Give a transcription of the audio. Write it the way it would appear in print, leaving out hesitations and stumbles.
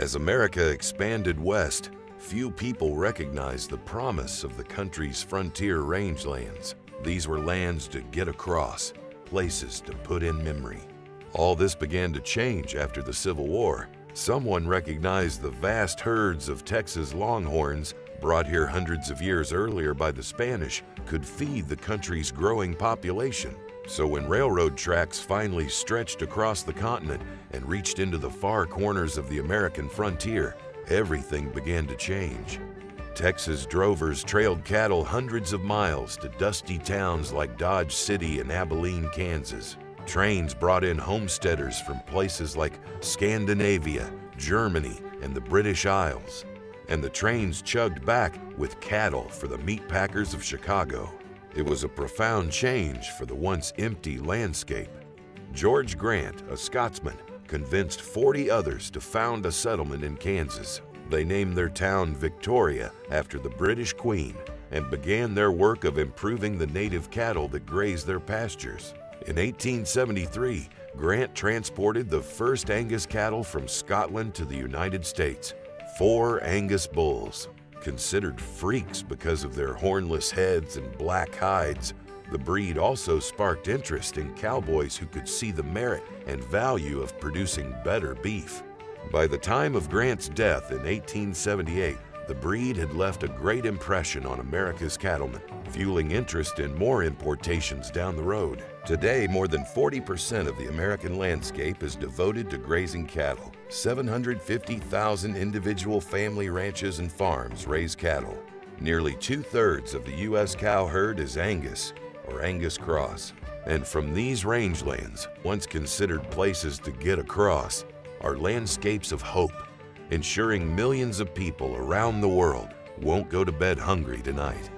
As America expanded west, few people recognized the promise of the country's frontier rangelands. These were lands to get across, places to put in memory. All this began to change after the Civil War. Someone recognized the vast herds of Texas longhorns, brought here hundreds of years earlier by the Spanish, could feed the country's growing population. So when railroad tracks finally stretched across the continent and reached into the far corners of the American frontier, everything began to change. Texas drovers trailed cattle hundreds of miles to dusty towns like Dodge City and Abilene, Kansas. Trains brought in homesteaders from places like Scandinavia, Germany, and the British Isles. And the trains chugged back with cattle for the meat packers of Chicago. It was a profound change for the once empty landscape. George Grant, a Scotsman, convinced 40 others to found a settlement in Kansas. They named their town Victoria after the British Queen and began their work of improving the native cattle that grazed their pastures. In 1873, Grant transported the first Angus cattle from Scotland to the United States. 4 Angus bulls. Considered freaks because of their hornless heads and black hides, the breed also sparked interest in cowboys who could see the merit and value of producing better beef. By the time of Grant's death in 1878, the breed had left a great impression on America's cattlemen, fueling interest in more importations down the road. Today, more than 40% of the American landscape is devoted to grazing cattle. 750,000 individual family ranches and farms raise cattle. Nearly 2/3 of the U.S. cow herd is Angus, or Angus cross. And from these rangelands, once considered places to get across, are landscapes of hope, ensuring millions of people around the world won't go to bed hungry tonight.